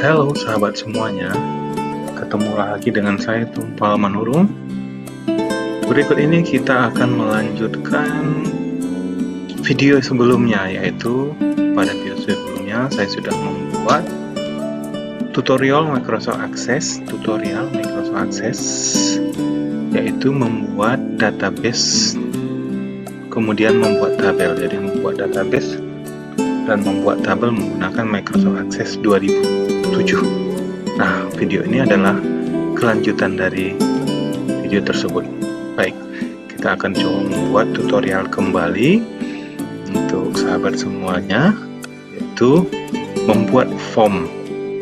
Halo sahabat semuanya, ketemu lagi dengan saya Tumpal Manurung. Berikut ini kita akan melanjutkan video sebelumnya, yaitu pada video sebelumnya saya sudah membuat tutorial Microsoft Access, yaitu membuat database, kemudian membuat tabel. Jadi membuat database dan membuat tabel menggunakan Microsoft Access 2007. Nah, video ini adalah kelanjutan dari video tersebut. Baik, kita akan coba membuat tutorial kembali untuk sahabat semuanya, yaitu membuat form.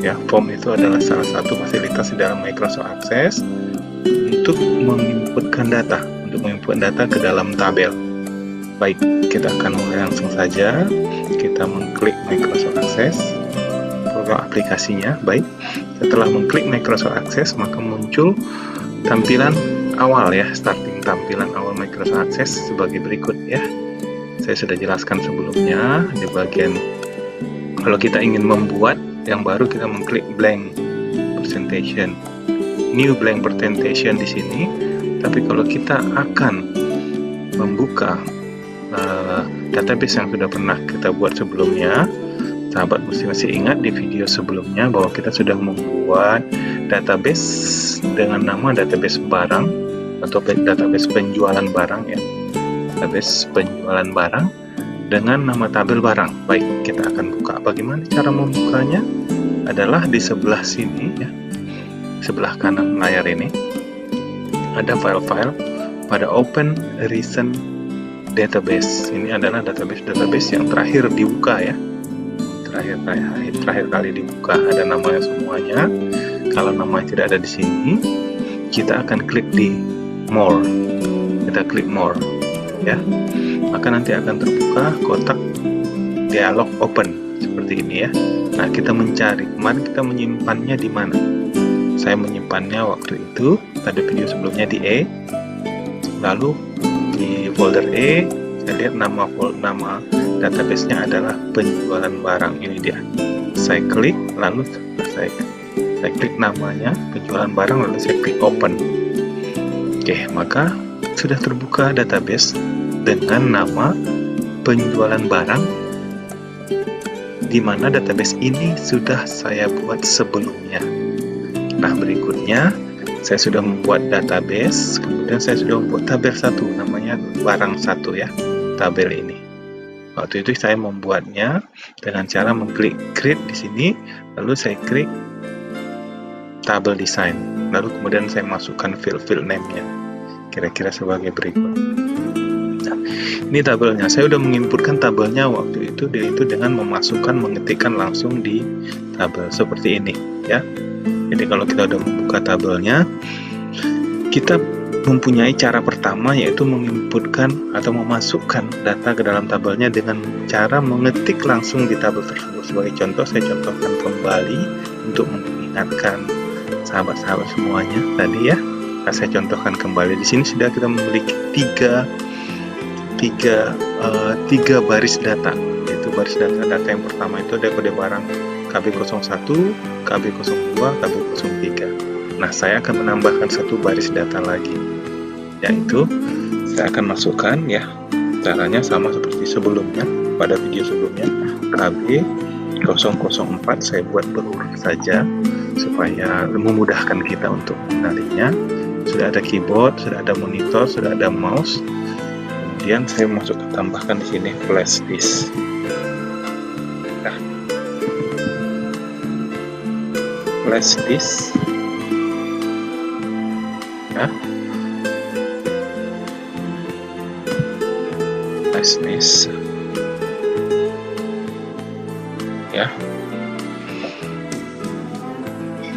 Ya, form itu adalah salah satu fasilitas di dalam Microsoft Access untuk menginputkan data, ke dalam tabel. Baik, kita akan mulai langsung saja. Kita mengklik Microsoft Access, program aplikasinya. Baik, setelah mengklik Microsoft Access, maka muncul tampilan awal ya, starting tampilan awal Microsoft Access sebagai berikut ya. Saya sudah jelaskan sebelumnya di bagian kalau kita ingin membuat yang baru, kita mengklik blank presentation, new blank presentation di sini. Tapi kalau kita akan membuka database yang sudah pernah kita buat sebelumnya, sahabat masih ingat di video sebelumnya bahwa kita sudah membuat database dengan nama database barang atau database penjualan barang ya, database penjualan barang dengan nama tabel barang. Baik, kita akan buka. Bagaimana cara membukanya? Adalah di sebelah sini ya, sebelah kanan layar ini ada file-file, pada open recent database. Ini adalah database yang terakhir dibuka ya, terakhir kali dibuka, ada namanya semuanya. Kalau namanya tidak ada di sini, kita akan klik di more. Kita klik more ya, maka nanti akan terbuka kotak dialog open seperti ini ya. Nah, kita mencari, kemarin kita menyimpannya di mana? Saya menyimpannya waktu itu pada video sebelumnya di E, lalu di folder E saya lihat nama database-nya adalah penjualan barang. Ini dia. Saya klik, lalu saya klik namanya penjualan barang, lalu saya klik open. Oke, maka sudah terbuka database dengan nama penjualan barang, di mana database ini sudah saya buat sebelumnya. Nah, berikutnya saya sudah membuat database, kemudian saya sudah membuat tabel satu, namanya barang satu ya, tabel ini. Waktu itu saya membuatnya dengan cara mengklik create di sini, lalu saya klik tabel design, lalu kemudian saya masukkan field name-nya, kira-kira sebagai berikut. Nah, ini tabelnya. Saya sudah menginputkan tabelnya waktu itu, yaitu dengan mengetikkan langsung di tabel seperti ini ya. Jadi kalau kita sudah membuka tabelnya, kita mempunyai cara pertama, yaitu menginputkan atau memasukkan data ke dalam tabelnya dengan cara mengetik langsung di tabel tersebut. Sebagai contoh, saya contohkan kembali untuk mengingatkan sahabat-sahabat semuanya tadi ya. Nah, saya contohkan kembali. Di sini sudah kita memiliki tiga baris data, yaitu baris data yang pertama itu ada kode barang KB01, KB02, KB03. Nah, saya akan menambahkan satu baris data lagi, yaitu saya akan masukkan ya, caranya sama seperti sebelumnya, pada video sebelumnya, KB004. Saya buat berurut saja supaya memudahkan kita untuk mengenalinya. Sudah ada keyboard, sudah ada monitor, sudah ada mouse. Kemudian saya tambahkan di sini flash disk. Nah, flash disk ya, flash disk ya.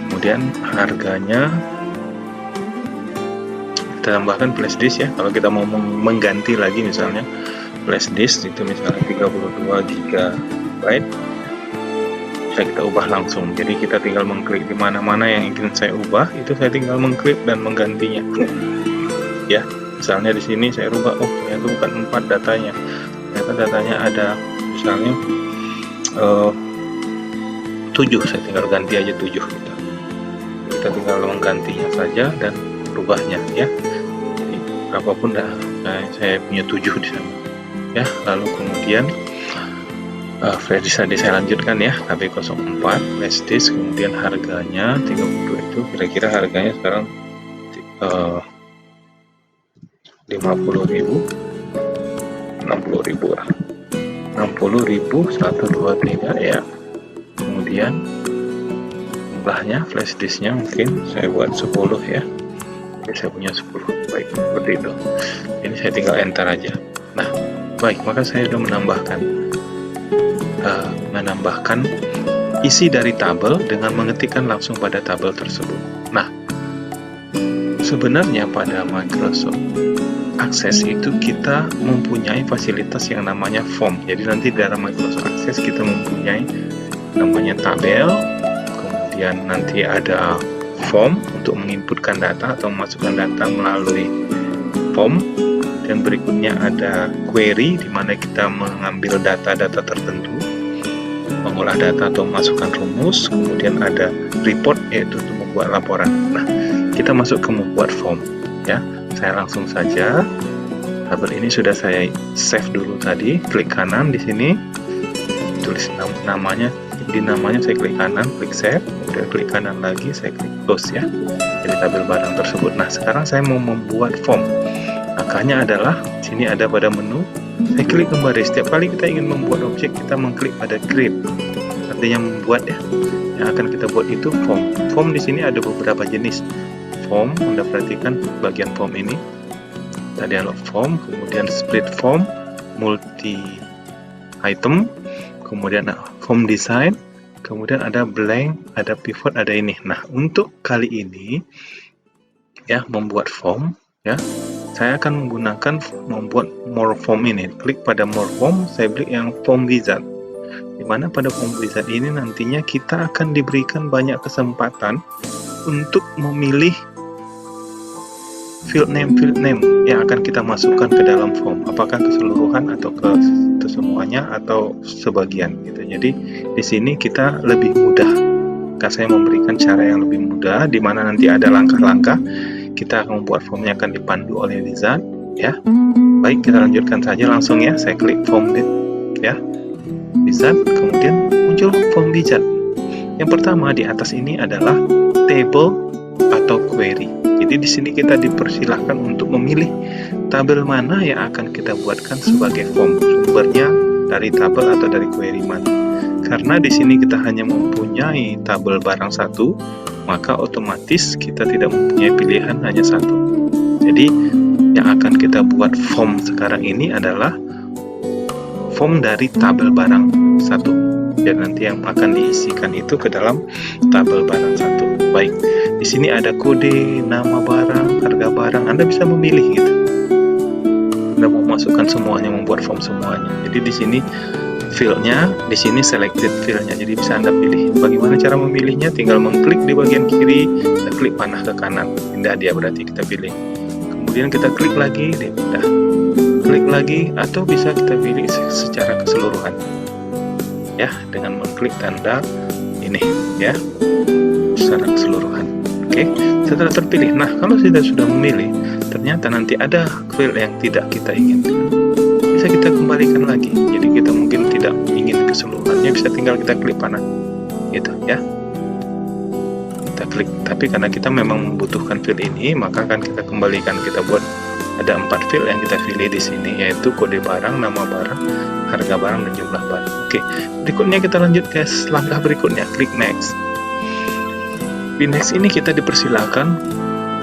Kemudian harganya kita tambahkan flash disk ya. Kalau kita mau mengganti lagi, misalnya flash disk itu misalnya 32 GB, bisa kita ubah langsung. Jadi kita tinggal mengklik di mana-mana yang ingin saya ubah, itu saya tinggal mengklik dan menggantinya ya. Misalnya di sini saya rubah, oh ternyata bukan 4 datanya, ternyata datanya ada misalnya 7, saya tinggal ganti aja 7 gitu. Kita tinggal menggantinya saja dan rubahnya ya. Jadi apapun dah, saya punya 7 di sana ya. Lalu kemudian flash disk saya lanjutkan ya, KB04 flash disk, kemudian harganya 32 itu kira-kira harganya sekarang 50.000, 60.000 lah, 60.000 1 2 3 ya. Kemudian jumlahnya flash disknya mungkin saya buat 10 ya. Oke, saya punya 10. Baik, seperti itu. Ini saya tinggal enter aja. Nah, baik, maka saya sudah menambahkan isi dari tabel dengan mengetikkan langsung pada tabel tersebut. Nah, sebenarnya pada Microsoft Access itu kita mempunyai fasilitas yang namanya form. Jadi nanti dalam Microsoft Access kita mempunyai namanya tabel, kemudian nanti ada form untuk menginputkan data atau memasukkan data melalui form, dan berikutnya ada query di mana kita mengambil data-data tertentu, mengolah data atau memasukkan rumus, kemudian ada report yaitu untuk membuat laporan. Nah, kita masuk ke membuat form ya. Saya langsung saja, tabel ini sudah saya save dulu tadi, klik kanan di sini, tulis namanya, di namanya saya klik kanan, klik save, kemudian klik kanan lagi, saya klik close ya. Jadi tabel barang tersebut. Nah, sekarang saya mau membuat form. Makanya adalah sini ada pada menu, saya klik kembali. Setiap kali kita ingin membuat objek, kita mengklik pada create, artinya membuat ya. Yang akan kita buat itu form. Form di sini ada beberapa jenis form. Anda perhatikan bagian form ini, ada dialog form, kemudian split form, multi item, kemudian form design, kemudian ada blank, ada pivot, ada ini. Nah, untuk kali ini ya, membuat form ya, saya akan menggunakan membuat more form ini. Klik pada more form, saya klik yang form wizard, dimana pada form wizard ini nantinya kita akan diberikan banyak kesempatan untuk memilih field name yang akan kita masukkan ke dalam form, apakah keseluruhan atau ke semuanya atau sebagian gitu. Jadi di sini kita lebih mudah, saya memberikan cara yang lebih mudah, di mana nanti ada langkah-langkah kita akan membuat formnya, akan dipandu oleh wizard ya. Baik, kita lanjutkan saja langsung ya. Saya klik form ya, wizard, kemudian muncul form wizard. Yang pertama di atas ini adalah table atau query. Jadi di sini kita dipersilahkan untuk memilih tabel mana yang akan kita buatkan sebagai form, sumbernya dari tabel atau dari query mana. Karena di sini kita hanya mempunyai tabel barang satu, maka otomatis kita tidak mempunyai pilihan hanya satu. Jadi yang akan kita buat form sekarang ini adalah form dari tabel barang satu, dan nanti yang akan diisikan itu ke dalam tabel barang satu. Baik, di sini ada kode, nama barang, harga barang. Anda bisa memilih gitu. Anda mau masukkan semuanya, membuat form semuanya. Jadi di sini fieldnya, di sini selected fieldnya. Jadi bisa Anda pilih. Bagaimana cara memilihnya? Tinggal mengklik di bagian kiri dan klik panah ke kanan. Pindah dia, berarti kita pilih. Kemudian kita klik lagi, dia pindah. Klik lagi, atau bisa kita pilih secara keseluruhan. Ya, dengan mengklik tanda ini ya, secara keseluruhan. Oke, setelah terpilih. Nah, kalau sudah memilih, ternyata nanti ada field yang tidak kita inginkan, bisa kita kembalikan lagi. Jadi kita mungkin tidak ingin keseluruhannya, bisa tinggal kita klik panah gitu ya. Kita klik, tapi karena kita memang membutuhkan field ini, maka akan kita kembalikan. Kita buat ada 4 field yang kita pilih di sini, yaitu kode barang, nama barang, harga barang, dan jumlah barang. Oke, berikutnya kita lanjut ke langkah berikutnya, klik next. Di next ini kita dipersilakan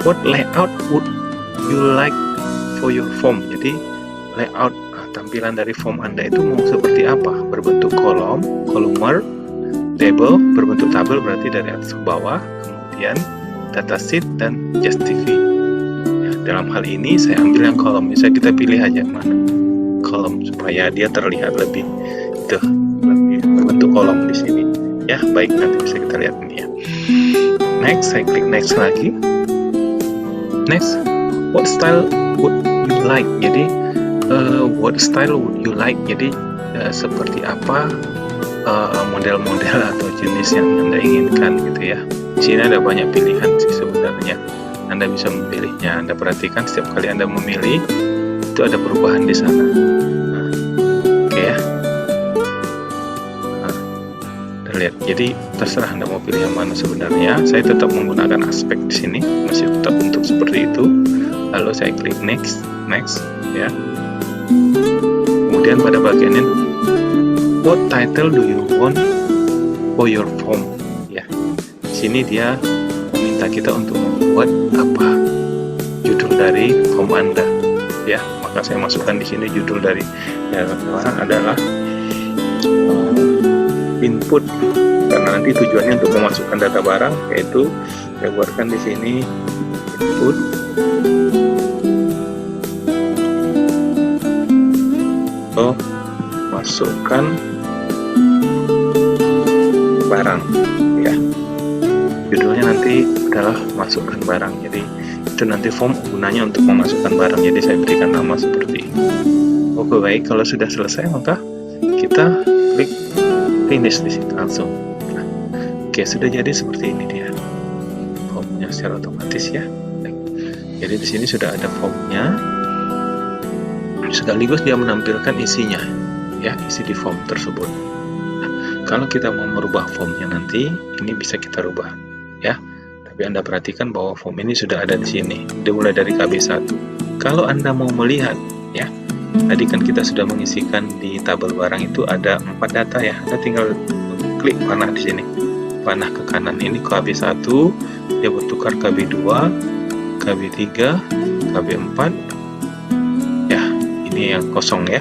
what layout would you like for your form. Jadi layout tampilan dari form Anda itu mau seperti apa? Berbentuk kolom, columnar, table, berbentuk tabel berarti dari atas ke bawah, kemudian datasheet dan justify. Ya, dalam hal ini saya ambil yang kolom, bisa kita pilih aja mana kolom supaya dia terlihat lebih lebih berbentuk kolom di sini. Ya, baik, nanti bisa kita lihat ini ya. Next, saya klik next lagi. Next, what style would you like? Jadi what style would you like? Jadi seperti apa model-model atau jenis yang Anda inginkan gitu ya. Di sini ada banyak pilihan sih sebenarnya. Anda bisa memilihnya. Anda perhatikan setiap kali Anda memilih itu ada perubahan di sana. Nah, oke ya. Nah, lihat. Jadi terserah Anda mau pilih yang mana sebenarnya. Saya tetap menggunakan aspek di sini, masih tetap bentuk seperti itu. Lalu saya klik next ya. Kemudian pada bagian ini, what title do you want for your form? Ya, di sini dia meminta kita untuk membuat apa judul dari form Anda. Ya, maka saya masukkan di sini judul dari adalah input, karena nanti tujuannya untuk memasukkan data barang, yaitu saya buatkan di sini input atau masukkan barang ya. Judulnya nanti adalah masukkan barang, jadi itu nanti form gunanya untuk memasukkan barang, jadi saya berikan nama seperti ini. Oke, baik, kalau sudah selesai maka kita klik finish di situ langsung. Nah, oke, sudah jadi seperti ini dia formnya secara otomatis ya. Jadi di sini sudah ada formnya, sekaligus dia menampilkan isinya ya, isi di form tersebut. Nah, kalau kita mau merubah formnya nanti, ini bisa kita rubah ya. Tapi Anda perhatikan bahwa form ini sudah ada di sini, dimulai dari KB1. Kalau Anda mau melihat ya, tadi kan kita sudah mengisikan di tabel barang itu ada 4 data ya. Anda tinggal klik panah di sini, panah ke kanan ini KB1, dia bertukar KB2, KB3, KB4 ya, ini yang kosong ya.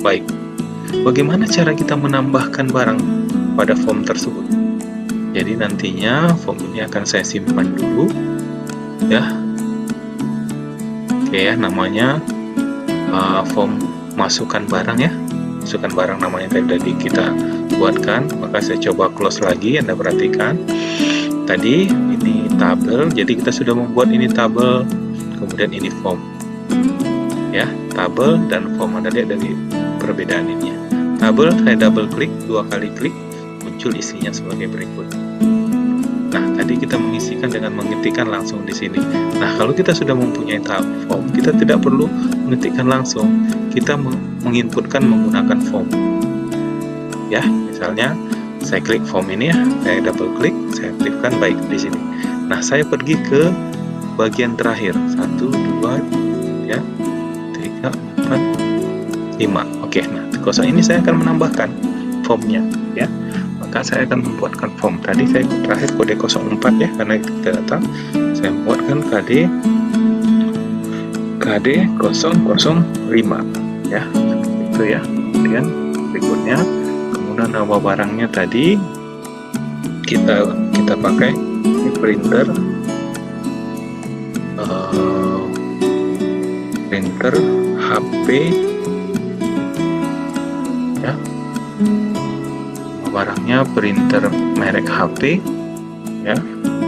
Baik, bagaimana cara kita menambahkan barang pada form tersebut? Jadi nantinya form ini akan saya simpan dulu ya. Oke ya, namanya form masukkan barang ya, masukkan barang namanya tadi kita buatkan. Maka saya coba close lagi. Anda perhatikan tadi ini tabel, jadi kita sudah membuat ini tabel, kemudian ini form ya. Tabel dan form, Anda lihat dari perbedaan ini ya. Tabel saya double klik, 2 kali klik, muncul isinya sebagai berikut. Nah, tadi kita mengisikan dengan mengetikkan langsung di sini. Nah, kalau kita sudah mempunyai form, kita tidak perlu mengetikkan langsung, kita menginputkan menggunakan form ya. Misalnya saya klik form ini ya, saya double klik, saya aktifkan baik di sini. Nah, saya pergi ke bagian terakhir, 1, 2 ya, 3, 4, 5. Oke, nah kosong ini saya akan menambahkan formnya ya. Maka saya akan membuatkan form. Tadi saya terakhir kode 04 ya, karena kita data. Saya membuatkan KD 005 ya, itu ya. Kemudian berikutnya, kemudian nama barangnya tadi kita pakai ini printer HP ya. Barangnya printer merek HP ya,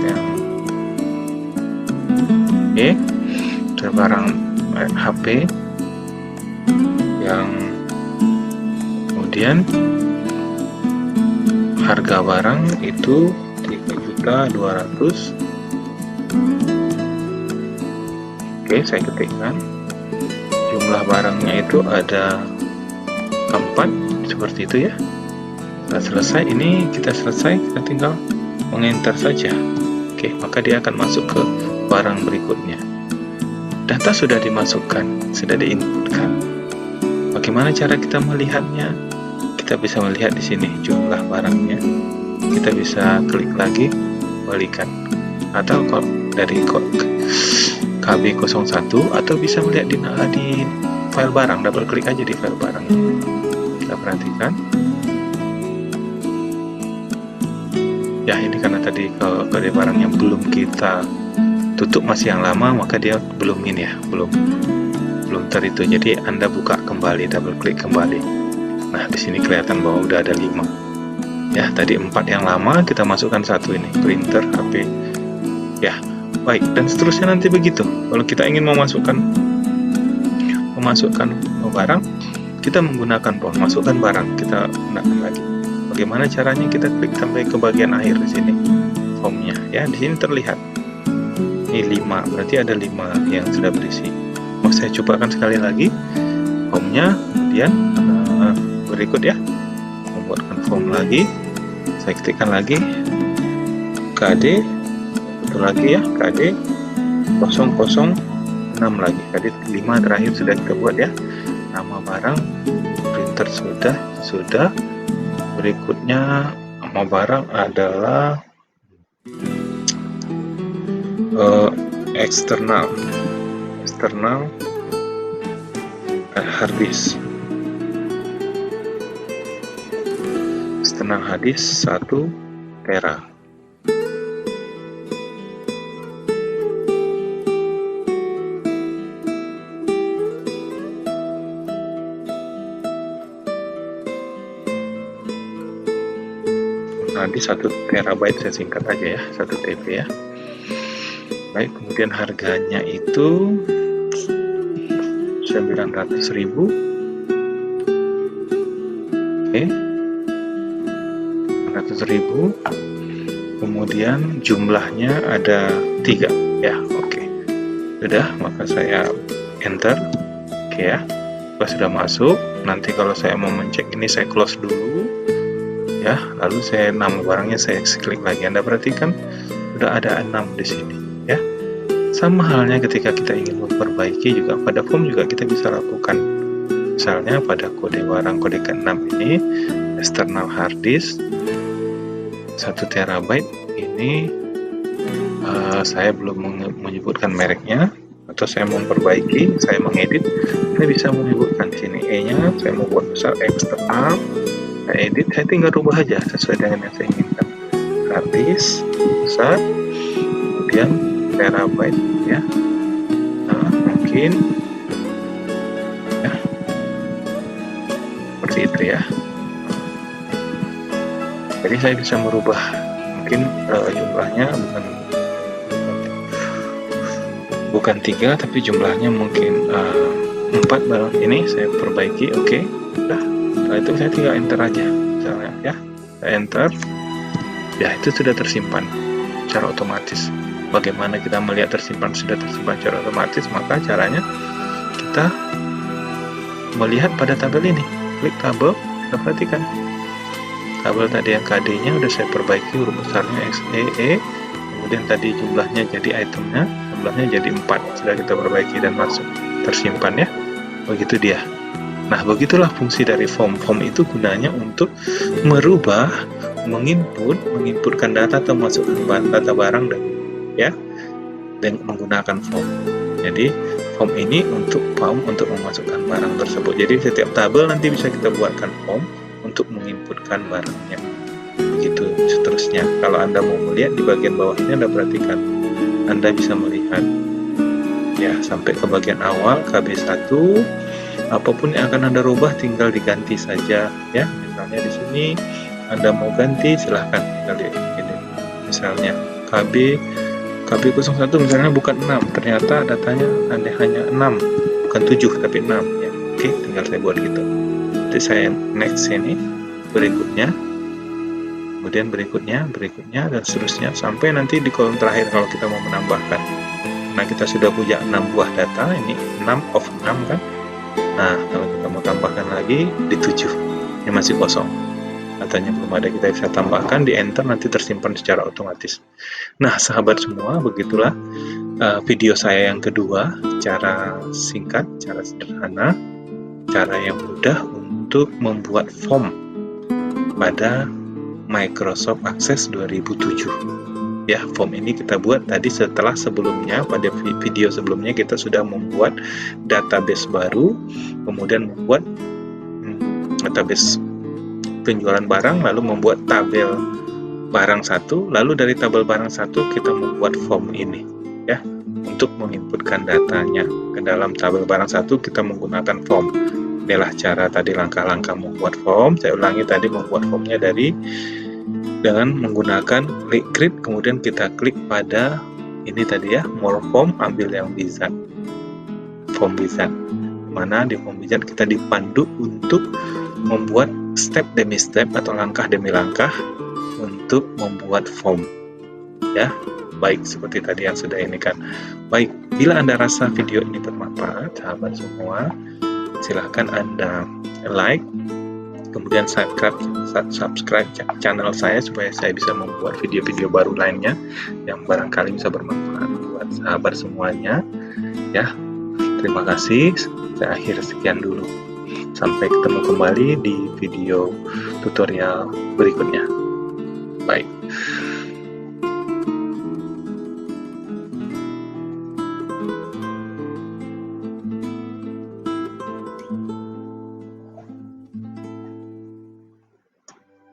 yang itu barang merek HP yang kemudian harga barang itu 3.200.000. Oke, saya ketikkan jumlah barangnya itu ada 4 seperti itu ya. Setelah selesai ini, kita tinggal mengenter saja. Oke, maka dia akan masuk ke barang berikutnya. Data sudah dimasukkan, sudah diinputkan. Bagaimana cara kita melihatnya? Kita bisa melihat di sini jumlah barangnya. Kita bisa klik lagi, balikan. Atau kalau dari KB01, atau bisa melihat di file barang, double klik aja di file barang. Kita perhatikan. Ya, ini karena tadi kalau kode barangnya belum kita tutup, masih yang lama, maka dia belum ini ya, belum itu. Jadi Anda buka kembali, double klik kembali. Nah, di sini kelihatan bahwa udah ada 5. Ya, tadi 4 yang lama, kita masukkan 1 ini, printer HP. Ya, baik, dan seterusnya nanti begitu. Kalau kita ingin memasukkan barang, kita menggunakan form, masukkan barang, kita gunakan lagi. Bagaimana caranya? Kita klik sampai ke bagian akhir di sini formnya ya. Di sini terlihat ini 5, berarti ada 5 yang sudah berisi. Mau saya cobakan sekali lagi formnya, kemudian berikut ya, membuatkan form lagi. Saya ketikkan lagi KD, satu lagi ya, KD 006 lagi, KD 5 terakhir sudah kita buat ya. Nama barang, printer sudah. Berikutnya nama barang adalah eksternal hard disk. Eksternal hard disk 1 tera. Nanti 1 terabyte saya singkat aja ya, 1 TB ya. Baik, kemudian harganya itu 900.000. Oke, 900.000. Kemudian jumlahnya ada 3 ya. Oke, sudah, maka saya enter. Oke ya, sudah masuk. Nanti kalau saya mau mencek ini, saya close dulu ya, lalu saya nama barangnya saya klik lagi. Anda perhatikan sudah ada 6 di sini ya. Sama halnya ketika kita ingin memperbaiki juga pada form juga kita bisa lakukan. Misalnya pada kode barang kode ke-6 ini external hard disk 1 terabyte ini saya belum menyebutkan mereknya, atau saya memperbaiki, saya mengedit, saya bisa menyebutkan di sini E-nya saya mau buat besar eksternal. Saya edit, saya tinggal rubah aja sesuai dengan yang saya inginkan. Hard disk besar, kemudian terabyte ya. Nah, mungkin ya seperti itu ya. Jadi saya bisa merubah mungkin jumlahnya bukan 3 tapi jumlahnya mungkin 4 barang ini saya perbaiki. Oke, udah. Setelah itu saya tinggal enter aja misalnya ya, saya enter ya, itu sudah tersimpan secara otomatis. Bagaimana kita melihat sudah tersimpan secara otomatis? Maka caranya kita melihat pada tabel ini, klik tabel, kita perhatikan tabel tadi yang KD-nya udah saya perbaiki, huruf besarnya XEE, kemudian tadi jumlahnya jadi itemnya, jumlahnya jadi 4, sudah kita perbaiki dan masuk tersimpan ya. Begitu dia. Nah, begitulah fungsi dari form. Form itu gunanya untuk merubah, menginputkan data atau masukkan data barang dan ya, dan menggunakan form. Jadi form ini untuk memasukkan barang tersebut. Jadi setiap tabel nanti bisa kita buatkan form untuk menginputkan barangnya. Begitu seterusnya. Kalau Anda mau melihat di bagian bawah ini, Anda perhatikan, Anda bisa melihat ya sampai ke bagian awal KB1. Apapun yang akan Anda rubah tinggal diganti saja ya. Misalnya di sini Anda mau ganti, silahkan tinggal ini. Misalnya KB01 misalnya bukan 6, ternyata datanya Anda hanya 6, bukan 7 tapi 6 ya. Oke, tinggal saya buat gitu. Nanti saya next ini, berikutnya, kemudian berikutnya dan seterusnya sampai nanti di kolom terakhir kalau kita mau menambahkan. Nah, kita sudah punya 6 buah data, ini 6 of 6 kan. Nah, kalau kita mau tambahkan lagi di 7, ini masih kosong, datanya belum ada, kita bisa tambahkan, di enter, nanti tersimpan secara otomatis. Nah, sahabat semua, begitulah video saya yang kedua, cara singkat, cara sederhana, cara yang mudah untuk membuat form pada Microsoft Access 2007. Ya, form ini kita buat tadi setelah sebelumnya, pada video sebelumnya kita sudah membuat database baru, kemudian membuat database penjualan barang, lalu membuat tabel barang 1, lalu dari tabel barang 1 kita membuat form ini ya, untuk menginputkan datanya ke dalam tabel barang 1 kita menggunakan form. Inilah cara tadi langkah-langkah membuat form. Saya ulangi tadi, membuat formnya dengan menggunakan klik create, kemudian kita klik pada ini tadi ya, more form, ambil yang wizard, form wizard, mana di form wizard kita dipandu untuk membuat step demi step atau langkah demi langkah untuk membuat form, ya. Baik, seperti tadi yang sudah ini kan. Baik, bila Anda rasa video ini bermanfaat, sahabat semua, silahkan Anda like, kemudian subscribe channel saya supaya saya bisa membuat video-video baru lainnya yang barangkali bisa bermanfaat buat sahabat semuanya, ya. Terima kasih, saya akhiri sekian dulu. Sampai ketemu kembali di video tutorial berikutnya. Baik.